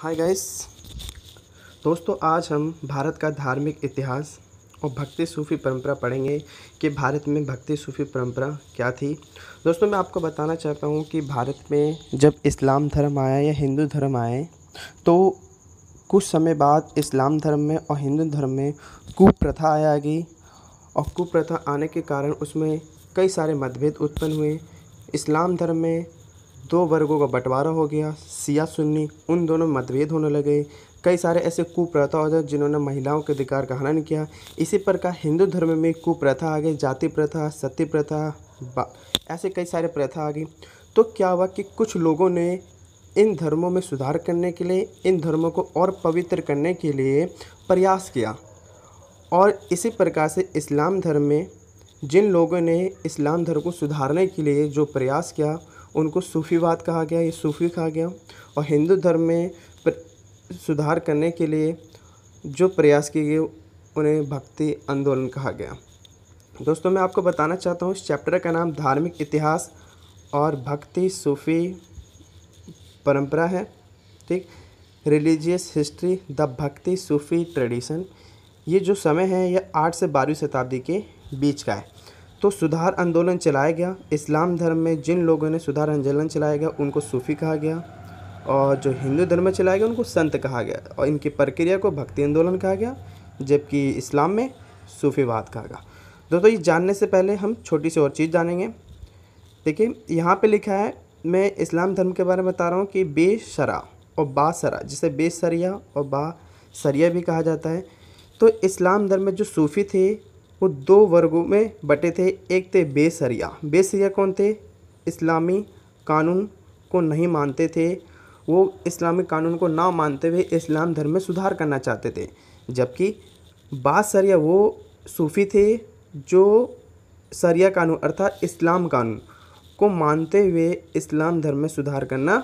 Hi guys. दोस्तों, आज हम भारत का धार्मिक इतिहास और भक्ति सूफ़ी परंपरा पढ़ेंगे कि भारत में भक्ति सूफ़ी परंपरा क्या थी। दोस्तों, मैं आपको बताना चाहता हूँ कि भारत में जब इस्लाम धर्म आया या हिंदू धर्म आए तो कुछ समय बाद इस्लाम धर्म में और हिंदू धर्म में कुप्रथा आ गई और कुप्रथा आने के कारण उसमें कई सारे मतभेद उत्पन्न हुए। इस्लाम धर्म में दो वर्गों का बंटवारा हो गया, शिया सुन्नी, उन दोनों में मतभेद होने लगे। कई सारे ऐसे कुप्रथा हो गए जिन्होंने महिलाओं के अधिकार का हनन किया। इसी प्रकार हिंदू धर्म में कुप्रथा आ गई, जाति प्रथा, सती प्रथा, ऐसे कई सारे प्रथा आ गई। तो क्या हुआ कि कुछ लोगों ने इन धर्मों में सुधार करने के लिए, इन धर्मों को और पवित्र करने के लिए प्रयास किया। और इसी प्रकार से इस्लाम धर्म में जिन लोगों ने इस्लाम धर्म को सुधारने के लिए जो प्रयास किया उनको सूफ़ीवाद कहा गया, ये सूफ़ी कहा गया। और हिंदू धर्म में सुधार करने के लिए जो प्रयास किए गए उन्हें भक्ति आंदोलन कहा गया। दोस्तों, मैं आपको बताना चाहता हूँ इस चैप्टर का नाम धार्मिक इतिहास और भक्ति सूफ़ी परंपरा है। ठीक, रिलीजियस हिस्ट्री द भक्ति सूफ़ी ट्रेडिशन। ये जो समय है यह 8 से 12वीं शताब्दी के बीच का है। तो सुधार आंदोलन चलाया गया। इस्लाम धर्म में जिन लोगों ने सुधार आंदोलन चलाया गया उनको सूफ़ी कहा गया और जो हिंदू धर्म में चलाया गया उनको संत कहा गया और इनकी प्रक्रिया को भक्ति आंदोलन कहा गया, जबकि इस्लाम में सूफ़ीवाद कहा गया। दोस्तों, ये जानने से पहले हम छोटी सी और चीज़ जानेंगे। देखिए, यहाँ पे लिखा है, मैं इस्लाम धर्म के बारे में बता रहा हूँ कि बेशरा और बासरा, जिसे बेसरिया और बासरिया भी कहा जाता है। तो इस्लाम धर्म में जो सूफ़ी थे वो दो वर्गों में बटे थे। एक थे बेसरिया। बेसरिया कौन थे? इस्लामी कानून को नहीं मानते थे। वो इस्लामी कानून को ना मानते हुए इस्लाम धर्म में सुधार करना चाहते थे। जबकि बासरिया वो सूफ़ी थे जो शरिया कानून अर्थात इस्लाम कानून को मानते हुए इस्लाम धर्म में सुधार करना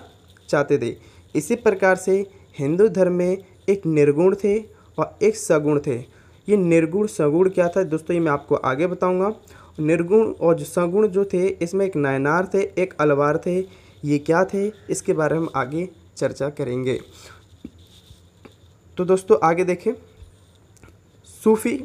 चाहते थे। इसी प्रकार से हिंदू धर्म में एक निर्गुण थे और एक सगुण थे। ये निर्गुण सगुण क्या था दोस्तों, ये मैं आपको आगे बताऊंगा। निर्गुण और जो सगुण जो थे इसमें एक नायनार थे, एक अलवार थे। ये क्या थे इसके बारे में हम आगे चर्चा करेंगे। तो दोस्तों आगे देखें, सूफ़ी।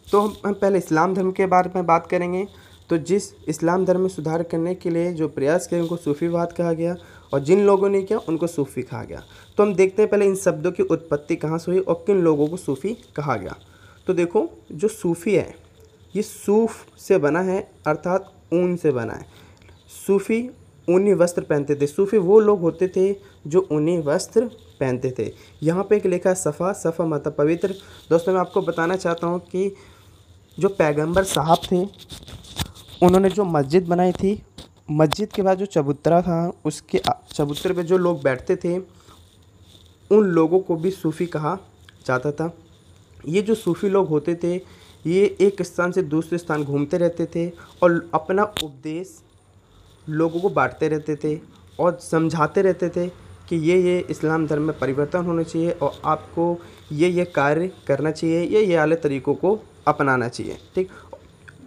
तो हम पहले इस्लाम धर्म के बारे में बात करेंगे। तो जिस इस्लाम धर्म में सुधार करने के लिए जो प्रयास किए उनको सूफ़ीवाद कहा गया और जिन लोगों ने किया उनको सूफ़ी कहा गया। तो हम देखते हैं पहले इन शब्दों की उत्पत्ति कहाँ से हुई और किन लोगों को सूफ़ी कहा गया। तो देखो, जो सूफ़ी है ये सूफ़ से बना है अर्थात ऊन से बना है। सूफ़ी ऊनी वस्त्र पहनते थे। सूफ़ी वो लोग होते थे जो ऊनी वस्त्र पहनते थे। यहाँ पे एक लिखा है सफ़ा। सफ़ा मतलब पवित्र। दोस्तों, मैं आपको बताना चाहता हूँ कि जो पैगंबर साहब थे उन्होंने जो मस्जिद बनाई थी, मस्जिद के बाद जो चबूतरा था उसके चबूतरे पे जो लोग बैठते थे उन लोगों को भी सूफ़ी कहा जाता था। ये जो सूफ़ी लोग होते थे ये एक स्थान से दूसरे स्थान घूमते रहते थे और अपना उपदेश लोगों को बांटते रहते थे और समझाते रहते थे कि ये इस्लाम धर्म में परिवर्तन होना चाहिए और आपको ये कार्य करना चाहिए, ये वाले तरीक़ों को अपनाना चाहिए। ठीक,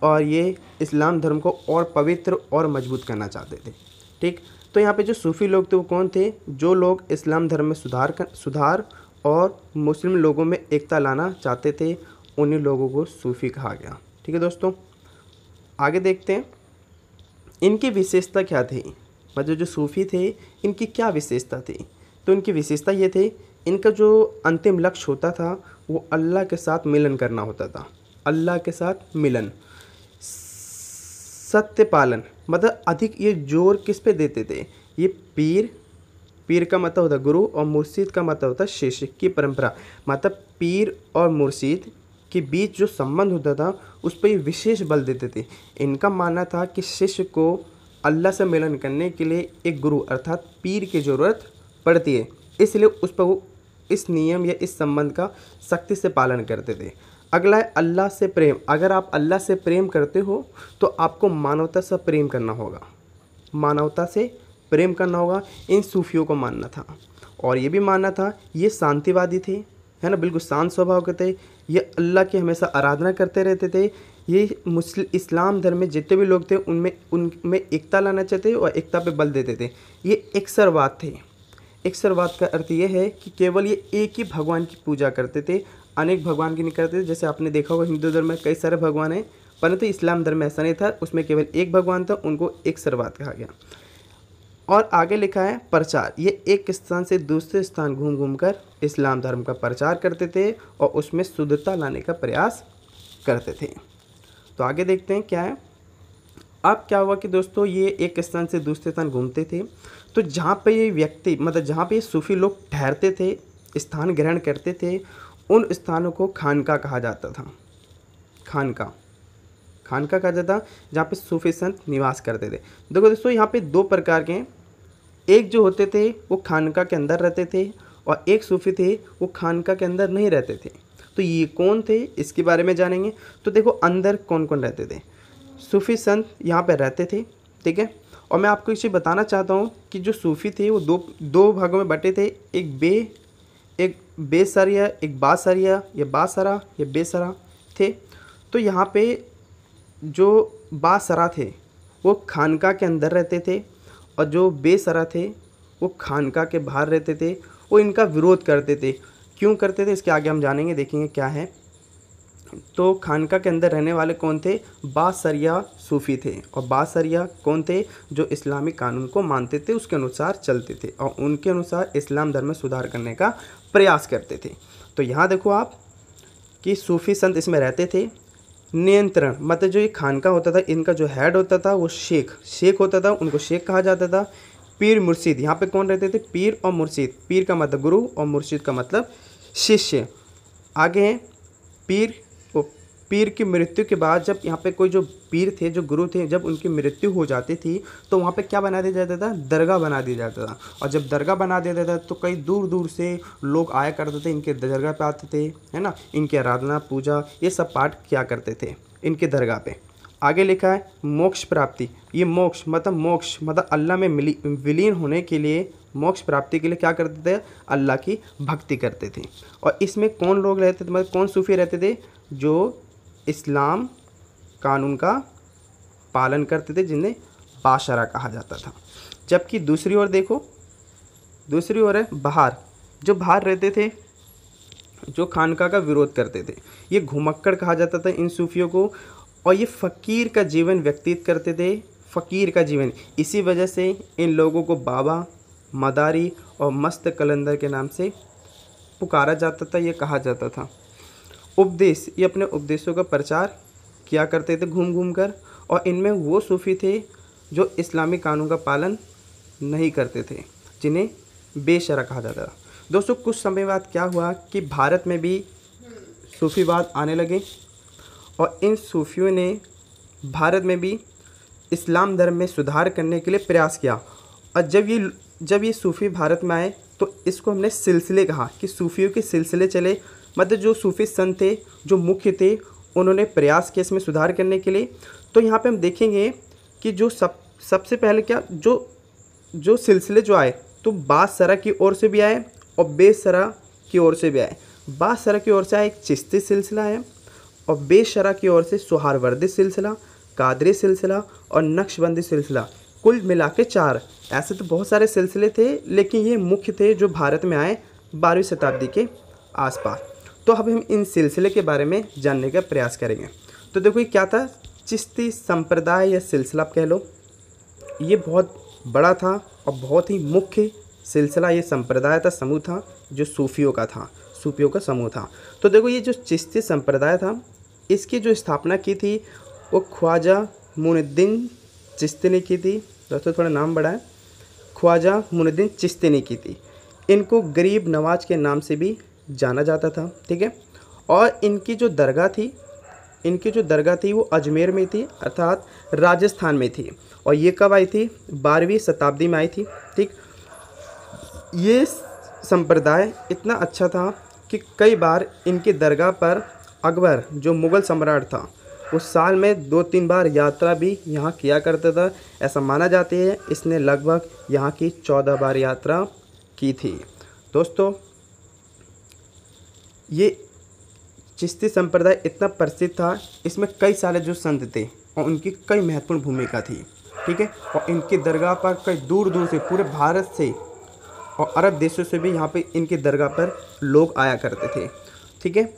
और ये इस्लाम धर्म को और पवित्र और मजबूत करना चाहते थे। ठीक, तो यहाँ पे जो सूफ़ी लोग थे वो कौन थे? जो लोग इस्लाम धर्म में सुधार और मुस्लिम लोगों में एकता लाना चाहते थे, उन्हीं लोगों को सूफ़ी कहा गया। ठीक है दोस्तों, आगे देखते हैं इनकी विशेषता क्या थी। मतलब जो सूफ़ी थे इनकी क्या विशेषता थी? तो इनकी विशेषता ये थे, इनका जो अंतिम लक्ष्य होता था वो अल्लाह के साथ मिलन करना होता था। अल्लाह के साथ मिलन, सत्य पालन। मतलब अधिक ये जोर किस पे देते थे? ये पीर का मतलब होता है गुरु और मुर्शिद का मतलब होता है शिष्य की परंपरा। मतलब पीर और मुर्शिद के बीच जो संबंध होता था उस पर ये विशेष बल देते थे। इनका मानना था कि शिष्य को अल्लाह से मिलन करने के लिए एक गुरु अर्थात पीर की ज़रूरत पड़ती है, इसलिए उस पर वो इस नियम या इस संबंध का सख्ती से पालन करते थे। अगला है अल्लाह से प्रेम। अगर आप अल्लाह से प्रेम करते हो तो आपको मानवता से प्रेम करना होगा, मानवता से प्रेम करना होगा। इन सूफियों को मानना था और ये भी मानना था ये शांतिवादी थे, है ना, बिल्कुल शांत स्वभाव के थे। ये अल्लाह की हमेशा आराधना करते रहते थे। ये इस्लाम धर्म में जितने भी लोग थे उनमें एकता लाना चाहते और एकता पे बल देते थे। ये एकसरवाद थे। ईश्वरवाद का अर्थ ये है कि केवल ये एक ही भगवान की पूजा करते थे, अनेक भगवान की नहीं करते थे। जैसे आपने देखा होगा हिंदू धर्म में कई सारे भगवान हैं, परंतु इस्लाम धर्म में ऐसा नहीं था, उसमें केवल एक भगवान था, उनको ईश्वरवाद कहा गया। और आगे लिखा है प्रचार, ये एक स्थान से दूसरे स्थान घूम घूम कर इस्लाम धर्म का प्रचार करते थे और उसमें शुद्धता लाने का प्रयास करते थे। तो आगे देखते हैं क्या है। अब क्या हुआ कि दोस्तों ये एक स्थान से दूसरे स्थान घूमते थे, तो जहाँ पे ये व्यक्ति मतलब जहाँ पे ये सूफी लोग ठहरते थे, स्थान ग्रहण करते थे, उन स्थानों को खानका कहा जाता था। खानका कहा जाता, जहाँ पे सूफी संत निवास करते थे। देखो दोस्तों यहाँ पे दो प्रकार के हैं, एक जो होते थे वो खानका के अंदर रहते थे और एक सूफी थे वो खानका के अंदर नहीं रहते थे। तो ये कौन थे इसके बारे में जानेंगे। तो देखो अंदर कौन कौन रहते थे। सूफी संत यहाँ पे रहते थे, ठीक है। और मैं आपको इसे बताना चाहता हूँ कि जो सूफी थे वो दो भागों में बटे थे, एक बेसरिया, एक बासरिया या बासरा या बेसरा थे। तो यहाँ पे जो बासरा थे वो खानका के अंदर रहते थे और जो बेसरा थे वो खानका के बाहर रहते थे। वो इनका विरोध करते थे। क्यों करते थे इसके आगे हम जानेंगे, देखेंगे क्या है। तो खानका के अंदर रहने वाले कौन थे, बासरिया सूफी थे। और बासरिया कौन थे, जो इस्लामिक कानून को मानते थे, उसके अनुसार चलते थे और उनके अनुसार इस्लाम धर्म में सुधार करने का प्रयास करते थे। तो यहाँ देखो आप कि सूफी संत इसमें रहते थे। नियंत्रण मतलब जो ये खानका होता था, इनका जो हेड होता था वो शेख होता था, उनको शेख कहा जाता था। पीर मुर्शिद, यहाँ पे कौन रहते थे, पीर और मुर्शिद। पीर का मतलब गुरु और मुर्शिद का मतलब शिष्य। आगे हैं पीर। वो पीर की मृत्यु के बाद जब यहाँ पे कोई जो पीर थे, जो गुरु थे, जब उनकी मृत्यु हो जाती थी तो वहाँ पे क्या बना दिया जाता था, दरगाह बना दिया जाता था। और जब दरगाह बना दिया जाता था तो कई दूर दूर से लोग आया करते थे, इनके दरगाह पे आते थे, है ना। इनकी आराधना पूजा ये सब पाठ किया करते थे इनके दरगाह पे। आगे लिखा है मोक्ष प्राप्ति। ये मोक्ष मतलब अल्लाह में विलीन होने के लिए, मोक्ष प्राप्ति के लिए क्या करते थे, अल्लाह की भक्ति करते थे। और इसमें कौन लोग रहते थे, मतलब कौन सूफी रहते थे, जो इस्लाम कानून का पालन करते थे, जिन्हें बाशरा कहा जाता था। जबकि दूसरी ओर देखो, दूसरी ओर है बाहर, जो बाहर रहते थे, जो खानका का विरोध करते थे। ये घुमक्कड़ कहा जाता था इन सूफियों को। और ये फ़कीर का जीवन व्यतीत करते थे, फ़कीर का जीवन। इसी वजह से इन लोगों को बाबा, मदारी और मस्त कलंदर के नाम से पुकारा जाता था, ये कहा जाता था। उपदेश, ये अपने उपदेशों का प्रचार किया करते थे घूम घूम कर। और इनमें वो सूफ़ी थे जो इस्लामी कानून का पालन नहीं करते थे, जिन्हें बेशरा कहा जाता था। दोस्तों कुछ समय बाद क्या हुआ कि भारत में भी सूफ़ीवाद आने लगे और इन सूफियों ने भारत में भी इस्लाम धर्म में सुधार करने के लिए प्रयास किया। और जब ये सूफ़ी भारत में आए तो इसको हमने सिलसिले कहा कि सूफियों के सिलसिले चले। मतलब जो सूफी संत थे, जो मुख्य थे, उन्होंने प्रयास किया इसमें सुधार करने के लिए। तो यहाँ पे हम देखेंगे कि जो सबसे पहले क्या, जो सिलसिले जो आए तो बासरा की ओर से भी आए और बेसरा की ओर से भी आए। बासरा की ओर से आया एक चिश्ती सिलसिला है और बेशरा की ओर से सोहरावर्दी सिलसिला, कादरी सिलसिला और नक्शबंदी सिलसिला। कुल मिला के 4। ऐसे तो बहुत सारे सिलसिले थे, लेकिन ये मुख्य थे जो भारत में आए 12वीं शताब्दी के आसपास। तो अब हम इन सिलसिले के बारे में जानने का प्रयास करेंगे। तो देखो ये क्या था, चिश्ती संप्रदाय या सिलसिला आप कह लो। ये बहुत बड़ा था और बहुत ही मुख्य सिलसिला, ये संप्रदाय था, समूह था, जो सूफियों का था, सूफियों का समूह था। तो देखो ये जो चिश्ती संप्रदाय था, इसकी जो स्थापना की थी वो ख्वाजा मुइनुद्दीन चिश्ती ने की थी। दोस्तों थोड़ा नाम बड़ा है, ख्वाजा मुइनुद्दीन चिश्ती ने की थी। इनको गरीब नवाज के नाम से भी जाना जाता था, ठीक है। और इनकी जो दरगाह थी वो अजमेर में थी, अर्थात राजस्थान में थी। और ये कब आई थी, 12वीं शताब्दी में आई थी, ठीक। ये संप्रदाय इतना अच्छा था कि कई बार इनकी दरगाह पर अकबर जो मुग़ल सम्राट था वो साल में 2-3 बार यात्रा भी यहाँ किया करता था। ऐसा माना जाता है इसने लगभग यहाँ की 14 बार यात्रा की थी। दोस्तों ये चिश्ती संप्रदाय इतना प्रसिद्ध था, इसमें कई सारे जो संत थे और उनकी कई महत्वपूर्ण भूमिका थी, ठीक है। और इनकी दरगाह पर कई दूर दूर से, पूरे भारत से और अरब देशों से भी यहाँ पे इनकी दरगाह पर लोग आया करते थे। ठीक है,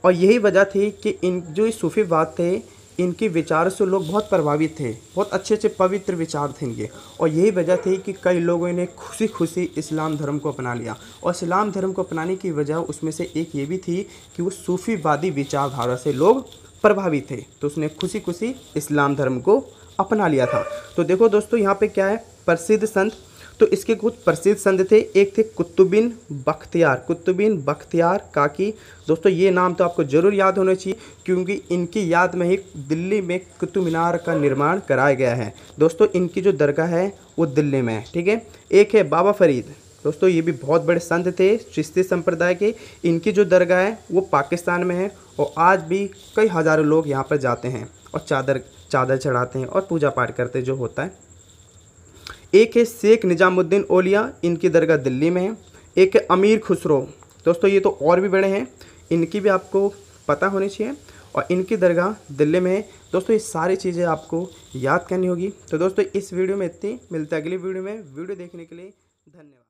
और यही वजह थी कि इन जो ये सूफीवाद थे, इनके विचार से लोग बहुत प्रभावित थे, बहुत अच्छे अच्छे पवित्र विचार थे इनके। और यही वजह थी कि कई लोगों ने खुशी खुशी इस्लाम धर्म को अपना लिया। और इस्लाम धर्म को अपनाने की वजह उसमें से एक ये भी थी कि वो सूफीवादी विचारधारा से लोग प्रभावित थे, तो उसने खुशी खुशी इस्लाम धर्म को अपना लिया था। तो देखो दोस्तों, यहाँ पे क्या है, प्रसिद्ध संत, तो इसके कुछ प्रसिद्ध संत थे। एक थे कुतुबिन बख्तियार काकी। दोस्तों ये नाम तो आपको ज़रूर याद होना चाहिए, क्योंकि इनकी याद में ही दिल्ली में कुतुब मीनार का निर्माण कराया गया है। दोस्तों इनकी जो दरगाह है वो दिल्ली में है। ठीक है, एक है बाबा फरीद। दोस्तों ये भी बहुत बड़े संत थे चिश्ती संप्रदाय के। इनकी जो दरगाह है वो पाकिस्तान में है, और आज भी कई हज़ारों लोग यहाँ पर जाते हैं और चादर चढ़ाते हैं और पूजा पाठ करते हैं जो होता है। एक है शेख निजामुद्दीन औलिया, इनकी दरगाह दिल्ली में है। एक है अमीर खुसरो। दोस्तों ये तो और भी बड़े हैं, इनकी भी आपको पता होनी चाहिए, और इनकी दरगाह दिल्ली में है। दोस्तों ये सारी चीज़ें आपको याद करनी होगी। तो दोस्तों इस वीडियो में इतनी, मिलते हैं अगली वीडियो में। वीडियो देखने के लिए धन्यवाद।